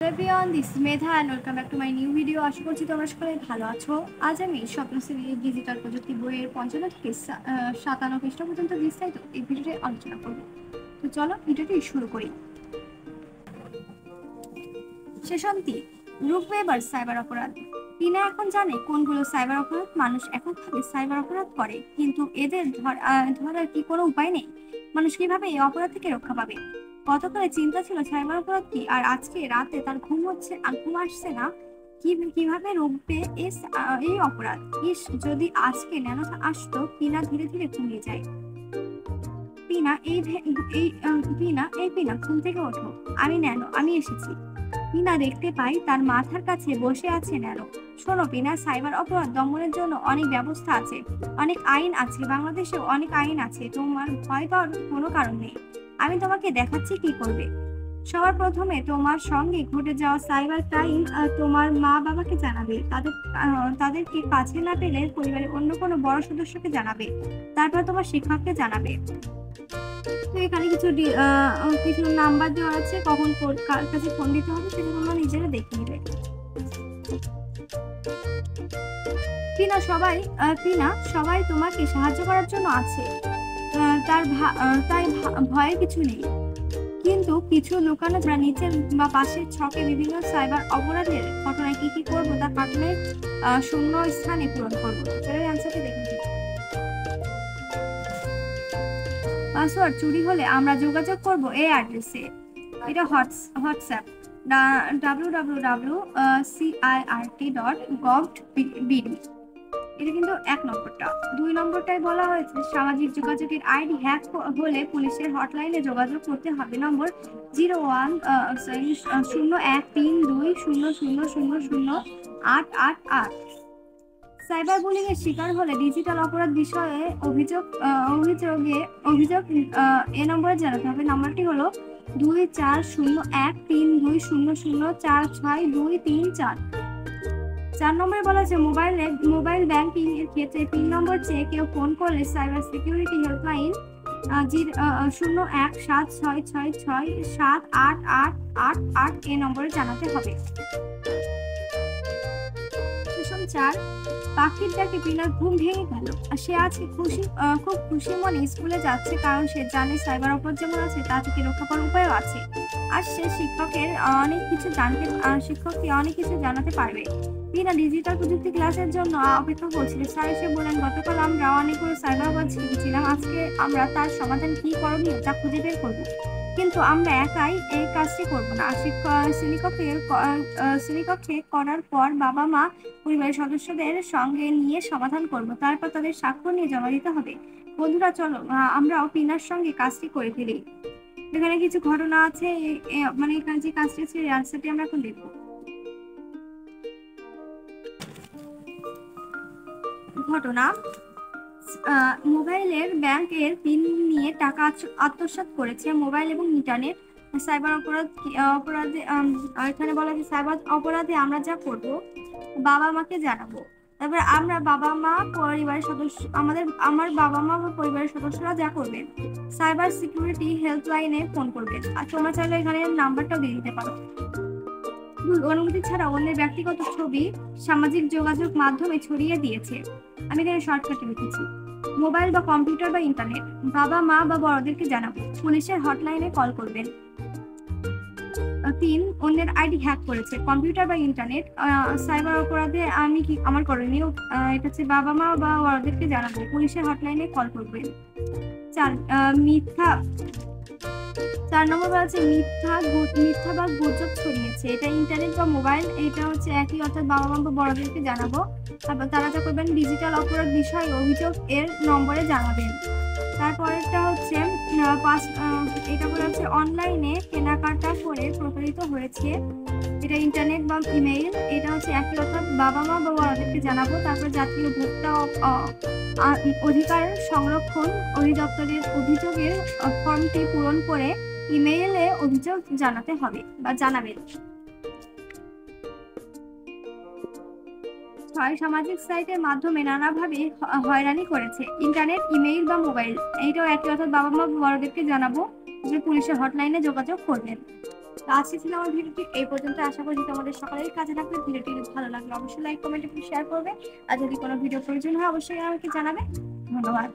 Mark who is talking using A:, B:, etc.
A: Everyone, this is Medha and welcome back to my new video. আশা করছি তোমরা সকলে ভালো আছো। আজ আমি স্বপ্ন শ্রেণীর ডিজিটাল প্রযুক্তি বইয়ের ৫৫ থেকে ৫৭ পৃষ্ঠা পর্যন্ত বিস্তারিত এই ভিডিওতে আলোচনা করব। তো চলো ভিডিওটি শুরু করি। সেশন ৩, রূপওয়েবার সাইবার অপরাধ। টিনা এখন জানে কোনগুলো সাইবার অপরাধ। মানুষ এককভাবে সাইবার অপরাধ করে, কিন্তু এদের ধরার কি কোনো উপায় নেই? মানুষ কিভাবে এই অপরাধ থেকে রক্ষা পাবে? গতকালে চিন্তা ছিল সাইবার অপরাধ কি, আর আজকে রাতে তার ঘুম আসছে না। কিভাবে রুখবে এই অপরাধ? ইস, যদি আজকে ন্যানো আসতো। পিনা ধীরে ধীরে ঘুমিয়ে যায়। পিনা পিনা ঘুম থেকে ওঠো। আমি ন্যানো, আমি এসেছি। পিনা দেখতে পাই তার মাথার কাছে বসে আছে ন্যানো। শোনো পিনা, সাইবার অপরাধ দমনের জন্য অনেক ব্যবস্থা আছে, অনেক আইন আছে। বাংলাদেশেও অনেক আইন আছে। তোমার ভয় পাওয়ার কোনো কারণ নেই। আমি তোমাকে দেখাচ্ছি কি করবে। সবার প্রথমে তোমার সঙ্গে ঘটে যাওয়া সাইবার ক্রাইম তোমার মা বাবাকে জানাবে। তাদেরকে কাছে না পেলে পরিবারের অন্য কোনো বড় সদস্যকে জানাবে। তারপর তোমার শিক্ষককে জানাবে। তো এখানে কিছু নাম্বার দেওয়া আছে, কখন কার কাছে ফোন দিতে হবে সেটা তোমরা নিজেরা দেখে নিবে। পিনা সবাই তোমাকে সাহায্য করার জন্য আছে। তাই ভয়ের কিছু নেই। কিন্তু কিছু লুকানো যারা নিচের বা পাশের ছকে বিভিন্ন সাইবার অপরাধের ঘটনায় কি করবো তা কাটলের শূন্য স্থানে পূরণ করবো। অ্যান্সারটি দেখুন। পাসওয়ার্ড চুরি হলে আমরা যোগাযোগ করব এই অ্যাড্রেসে। এটা হোয়াটসঅ্যাপ www.cirt.gov.bd। এটা কিন্তু ১ নম্বরটা। ২ নম্বরটায় বলা হয়েছে সামাজিক যোগাযোগের আইডি হ্যাক হলে পুলিশের হটলাইনে যোগাযোগ করতে হবে। নম্বর 013200000888। সাইবার বুলিং এর শিকার হলে ডিজিটাল অপরাধ বিষয়ে অভিযোগ এ নম্বরে জানাতে হবে। নাম্বারটি হলো 24013200462234। ৪ নম্বরে বলা আছে মোবাইল ব্যাংকিং এর ক্ষেত্রে পিন নম্বর চেয়ে কেউ ফোন করলে সাইবার সিকিউরিটি হেল্পলাইন 017666678888 এ নম্বরে জানাতে হবে। সেশন ৪, পাখির ডাকে পিনার ঘুম ভেঙে গেল। সে আজকে খুব খুশি মনে স্কুলে যাচ্ছে, কারণ সে জানে সাইবার অপরাধ যেমন আছে তা থেকে রক্ষা পাওয়ার উপায়ও আছে। আর সে শিক্ষককে অনেক কিছু জানাতে পারবে। পিনা ডিজিটাল প্রযুক্তি ক্লাসের জন্য অপেক্ষা করছিল। স্যার এসে বলেন, গতকাল আমরা অনেকগুলো সাইবার অপরাধ শিখেছিলাম। আজকে আমরা তার সমাধান কি করণীয় তা খুঁজে বের করবো। কিন্তু আমরা একাই এই কাজটি করবো না। শ্রেণীকক্ষে করার পর বাবা মা পরিবারের সদস্যদের সঙ্গে নিয়ে সমাধান করব। তারপর তাদের স্বাক্ষর নিয়ে জমা দিতে হবে। বন্ধুরা চলো আমরাও পিনার সঙ্গে কাজটি করে ফেলি। এখানে কিছু ঘটনা আছে, মানে এখানে যে কাজটি আছে আনসারটি আমরা এখন দেখব। ঘটনা: মোবাইলের ব্যাংকের পিন নিয়ে টাকা আত্মসাৎ করেছে। মোবাইল এবং ইন্টারনেট সাইবার অপরাধে এখানে বলা যে সাইবার অপরাধে আমরা যা করব বাবা মাকে জানাবো। তারপর আমার বাবা মা বা পরিবারের সদস্যরা যা করবেন সাইবার সিকিউরিটি হেল্পলাইনে ফোন করবেন। আর তোমরা চাইলে এখানে নাম্বারটাও দিয়ে দিতে পারো। অনুমতি ছাড়া অন্যের ব্যক্তিগত ছবি সামাজিক যোগাযোগ মাধ্যমে ছড়িয়ে দিয়েছে। আমি এখানে শর্টকাটে লিখেছি। মোবাইল বা কম্পিউটার বা ইন্টারনেট বাবা মা বা বড়দেরকে জানাবো। পুলিশের হটলাইনে কল করবেন। ৩, অন্যের আইডি হ্যাক করেছে। কম্পিউটার বা ইন্টারনেট সাইবার অপরাধে আমি কি আমার করণীয়, এটা হচ্ছে বাবা মা বা বড়দেরকে জানাবো। পুলিশের হটলাইনে কল করবেন। ৪ নম্বর বলা আছে মিথ্যা বা গুজব ছড়িয়েছে। এটা ইন্টারনেট বা মোবাইল, এটা হচ্ছে একই, অর্থাৎ বাবা মা বা বড়দেরকে জানাবো। তারপর তারা যা করবেন ডিজিটাল অপরাধ বিষয়ে অভিযোগ এর নম্বরে জানাবেন। তারপরেরটা হচ্ছে এটা বলা হচ্ছে অনলাইনে কেনাকাটা করে প্রতারিত হয়েছে। এটা ইন্টারনেট বা ইমেইল, এটা হচ্ছে একই, অর্থাৎ বাবা মা বা বড়দেরকে জানাবো। তারপর জাতীয় ভোক্তা অধিকার সংরক্ষণ অধিদপ্তরের অভিযোগের ফর্মটি পূরণ করে ইমেইলে অভিযোগ জানাতে হবে বা জানাবেন। ৬, সামাজিক সাইটের মাধ্যমে নানাভাবে হয়রানি করেছে। ইন্টারনেট, ইমেইল বা মোবাইল, এইটাও একই, অর্থাৎ বাবা মা বড়দেরকে জানাবো যে পুলিশের হটলাইনে যোগাযোগ করবেন। তো আজকে ছিল আমার ভিডিওটি এই পর্যন্ত। আশা করি তোমাদের সকলের কাজে লাগবে। ভিডিওটি যদি ভালো লাগলে অবশ্যই লাইক কমেন্ট এবং শেয়ার করবে। আর যদি কোনো ভিডিও প্রয়োজন হয় অবশ্যই আমাকে জানাবে। ধন্যবাদ।